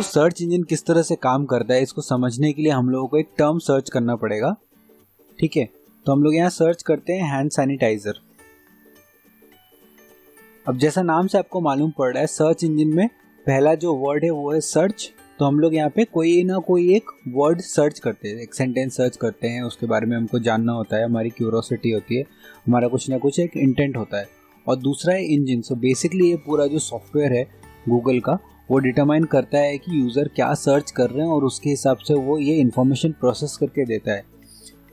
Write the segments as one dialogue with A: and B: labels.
A: दोस्तों search engine किस तरह से काम करता है इसको समझने के लिए हम लोगों को एक टर्म सर्च करना पड़ेगा। ठीक है, तो हम लोग यहाँ सर्च करते हैं हैंड सैनिटाइजर। अब जैसा नाम से आपको मालूम पड़ रहा है सर्च इंजन में पहला जो वर्ड है वो है सर्च। तो हम लोग यहाँ पे कोई ना कोई एक वर्ड सर्च करते हैं, एक सेंटेंस सर्च करते हैं, उसके बारे में हमको जानना होता है, हमारी क्यूरोसिटी होती है, हमारा कुछ ना कुछ एक इंटेंट होता है। और दूसरा है इंजन। सो बेसिकली ये पूरा जो सॉफ्टवेयर है गूगल का वो डिटरमाइन करता है कि यूज़र क्या सर्च कर रहे हैं और उसके हिसाब से वो ये इन्फॉर्मेशन प्रोसेस करके देता है।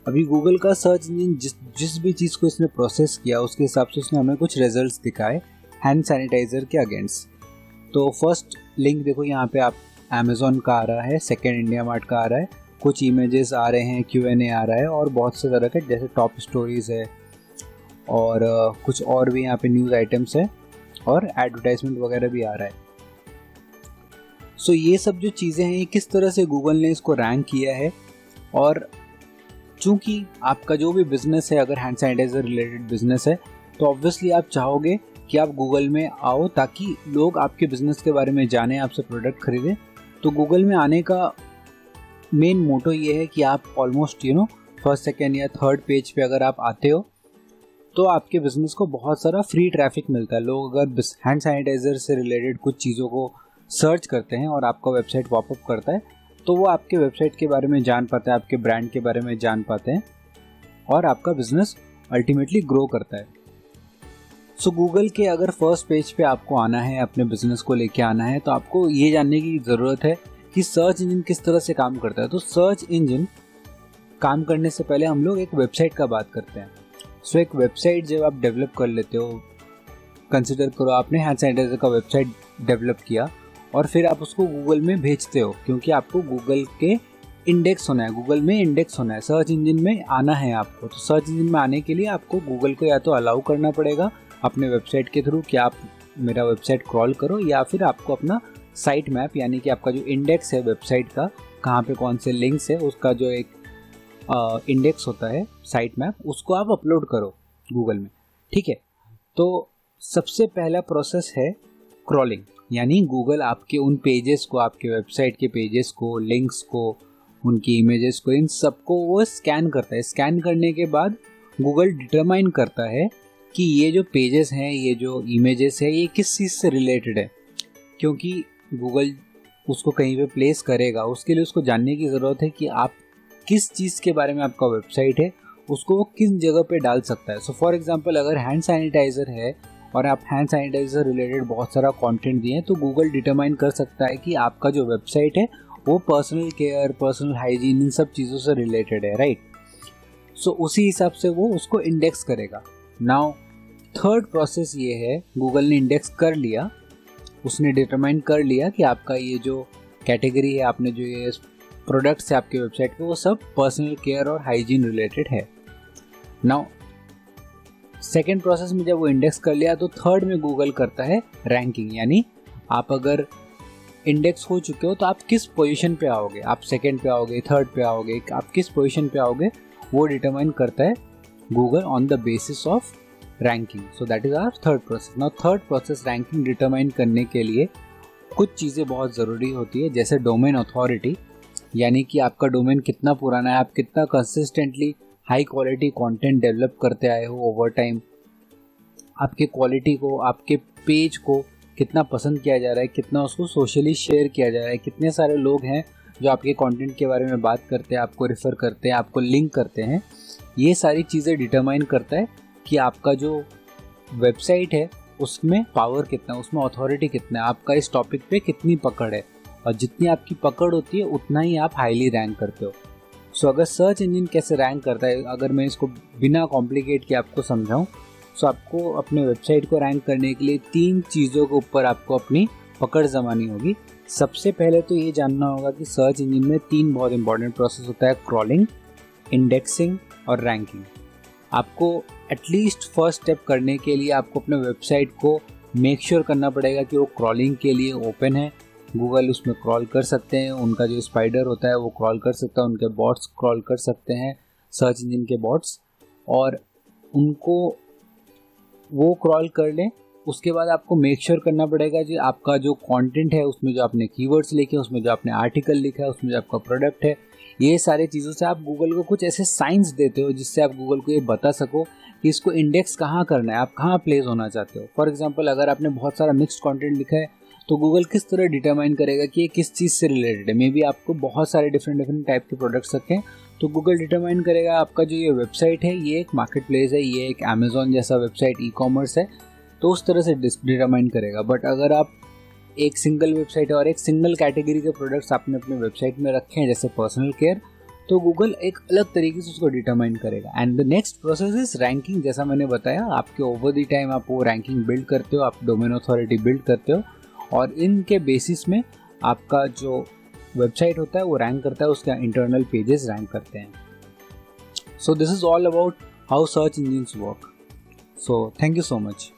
A: अभी गूगल का सर्च इंजन जिस भी चीज़ को इसने प्रोसेस किया उसके हिसाब से उसने हमें कुछ रिजल्ट्स दिखाए हैंड सैनिटाइज़र के अगेंस्ट। तो फर्स्ट लिंक देखो यहाँ पे आप अमेज़ॉन का आ रहा है, सेकेंड इंडिया मार्ट का आ रहा है, कुछ इमेजेस आ रहे हैं, Q&A आ रहा है और बहुत से तरह के जैसे टॉप स्टोरीज़ है और कुछ और भी यहाँ पे न्यूज़ आइटम्स है और एडवर्टाइजमेंट वगैरह भी आ रहा है। सो ये सब जो चीज़ें हैं ये किस तरह से गूगल ने इसको रैंक किया है। और चूँकि आपका जो भी बिज़नेस है, अगर हैंड सैनिटाइज़र रिलेटेड बिज़नेस है तो ऑब्वियसली आप चाहोगे कि आप गूगल में आओ ताकि लोग आपके बिज़नेस के बारे में जानें, आपसे प्रोडक्ट खरीदें। तो गूगल में आने का मेन मोटो ये है कि आप ऑलमोस्ट फर्स्ट सेकेंड या थर्ड पेज पे अगर आप आते हो तो आपके बिज़नेस को बहुत सारा फ्री ट्रैफिक मिलता है। लोग अगर हैंड सैनिटाइज़र से रिलेटेड कुछ चीज़ों को सर्च करते हैं और आपका वेबसाइट पॉपअप करता है तो वो आपके वेबसाइट के बारे में जान पाते हैं, आपके ब्रांड के बारे में जान पाते हैं और आपका बिज़नेस अल्टीमेटली ग्रो करता है। सो गूगल के अगर फर्स्ट पेज पे आपको आना है, अपने बिज़नेस को लेके आना है, तो आपको ये जानने की ज़रूरत है कि सर्च इंजन किस तरह से काम करता है। तो सर्च इंजन काम करने से पहले हम लोग एक वेबसाइट का बात करते हैं। सो एक वेबसाइट जब आप डेवलप कर लेते हो, कंसिडर करो आपने हैंड सैनिटाइजर का वेबसाइट डेवलप किया और फिर आप उसको गूगल में भेजते हो क्योंकि आपको गूगल के इंडेक्स होना है, गूगल में इंडेक्स होना है, सर्च इंजन में आना है आपको। तो सर्च इंजन में आने के लिए आपको गूगल को या तो अलाउ करना पड़ेगा अपने वेबसाइट के थ्रू कि आप मेरा वेबसाइट क्रॉल करो, या फिर आपको अपना साइट मैप यानी कि आपका जो इंडेक्स है वेबसाइट का, कहाँ पे कौन से लिंक्स है, उसका जो एक इंडेक्स होता है साइट मैप, उसको आप अपलोड करो गूगल में। ठीक है, तो सबसे पहला प्रोसेस है क्रॉलिंग, यानी गूगल आपके उन पेजेस को, आपके वेबसाइट के पेजेस को, लिंक्स को, उनकी इमेजेस को, इन सबको वो स्कैन करता है। स्कैन करने के बाद गूगल डिटरमाइन करता है कि ये जो पेजेस हैं, ये जो इमेजेस है, ये किस चीज़ से रिलेटेड है। क्योंकि गूगल उसको कहीं पे प्लेस करेगा, उसके लिए उसको जानने की ज़रूरत है कि आप किस चीज़ के बारे में आपका वेबसाइट है, उसको वो किस जगह पे डाल सकता है। सो फॉर एग्जांपल अगर हैंड सैनिटाइज़र है और आप हैंड सैनिटाइज़र रिलेटेड बहुत सारा कंटेंट दिए तो गूगल डिटरमाइन कर सकता है कि आपका जो वेबसाइट है वो पर्सनल केयर, पर्सनल हाइजीन, इन सब चीज़ों से रिलेटेड है, राइट। सो उसी हिसाब से वो उसको इंडेक्स करेगा। नाउ थर्ड प्रोसेस ये है, गूगल ने इंडेक्स कर लिया, उसने डिटरमाइन कर लिया कि आपका ये जो कैटेगरी है, आपने जो ये प्रोडक्ट्स है आपके वेबसाइट पे, वो सब पर्सनल केयर और हाइजीन रिलेटेड है। नाउ सेकेंड प्रोसेस में जब वो इंडेक्स कर लिया तो थर्ड में गूगल करता है रैंकिंग, यानी आप अगर इंडेक्स हो चुके हो तो आप किस पोजीशन पे आओगे, आप सेकेंड पे आओगे, थर्ड पे आओगे, आप किस पोजीशन पे आओगे, वो डिटरमाइन करता है Google on the basis of ranking. So that is our third process. Now third process ranking determine करने के लिए कुछ चीज़ें बहुत ज़रूरी होती है, जैसे डोमेन अथॉरिटी, यानी कि आपका डोमेन कितना पुराना है, आप कितना consistently high quality content develop करते आए हो ओवर टाइम, आपके क्वालिटी को, आपके पेज को कितना पसंद किया जा रहा है, कितना उसको सोशली शेयर किया जा रहा है, कितने सारे लोग हैं जो आपके कंटेंट के बारे में बात करते हैं, आपको रेफ़र करते हैं, आपको लिंक करते हैं। ये सारी चीज़ें डिटरमाइन करता है कि आपका जो वेबसाइट है उसमें पावर कितना है, उसमें अथॉरिटी कितना है, आपका इस टॉपिक पे कितनी पकड़ है, और जितनी आपकी पकड़ होती है उतना ही आप हाईली रैंक करते हो। सो अगर सर्च इंजन कैसे रैंक करता है, अगर मैं इसको बिना कॉम्प्लिकेट के आपको समझाऊं, सो आपको अपने वेबसाइट को रैंक करने के लिए 3 चीज़ों के ऊपर आपको अपनी पकड़ जमानी होगी। सबसे पहले तो ये जानना होगा कि सर्च इंजन में 3 बहुत इंपॉर्टेंट प्रोसेस होता है, क्रॉलिंग, इंडेक्सिंग और रैंकिंग। आपको एटलीस्ट फर्स्ट स्टेप करने के लिए आपको अपने वेबसाइट को मेक श्योर करना पड़ेगा कि वो क्रॉलिंग के लिए ओपन है, गूगल उसमें क्रॉल कर सकते हैं, उनका जो स्पाइडर होता है वो क्रॉल कर सकता है, उनके बॉट्स क्रॉल कर सकते हैं, सर्च इंजन के बॉट्स, और उनको वो क्रॉल कर लें उसके बाद आपको मेक श्योर करना पड़ेगा कि आपका जो कंटेंट है उसमें जो आपने कीवर्ड्स लिखे, उसमें जो आपने आर्टिकल लिखा है, उसमें जो आपका प्रोडक्ट है, ये सारी चीज़ों से आप गूगल को कुछ ऐसे साइंस देते हो जिससे आप गूगल को ये बता सको कि इसको इंडेक्स कहाँ करना है, आप कहाँ प्लेस होना चाहते हो। फॉर एग्जांपल अगर आपने बहुत सारा मिक्स्ड कंटेंट लिखा है तो गूगल किस तरह डिटरमाइन करेगा कि ये किस चीज़ से रिलेटेड है। मे बी आपको बहुत सारे डिफरेंट टाइप के प्रोडक्ट्स रखें तो गूगल डिटरमाइन करेगा आपका जो ये वेबसाइट है ये एक मार्केट प्लेस है, ये एक अमेजोन जैसा वेबसाइट ई कॉमर्स है, तो उस तरह से डिटरमाइन करेगा। बट अगर आप एक सिंगल वेबसाइट है और एक सिंगल कैटेगरी के प्रोडक्ट्स आपने अपने वेबसाइट में रखे हैं जैसे पर्सनल केयर, तो गूगल एक अलग तरीके से उसको डिटरमाइन करेगा। And the next process is ranking. जैसा मैंने बताया, आपके ओवर द टाइम आप वो रैंकिंग बिल्ड करते हो, आप डोमेन अथॉरिटी बिल्ड करते हो और इनके बेसिस में आपका जो वेबसाइट होता है वो रैंक करता है, उसका इंटरनल पेजेस रैंक करते हैं। So this is all about how search engines work. So thank you so much.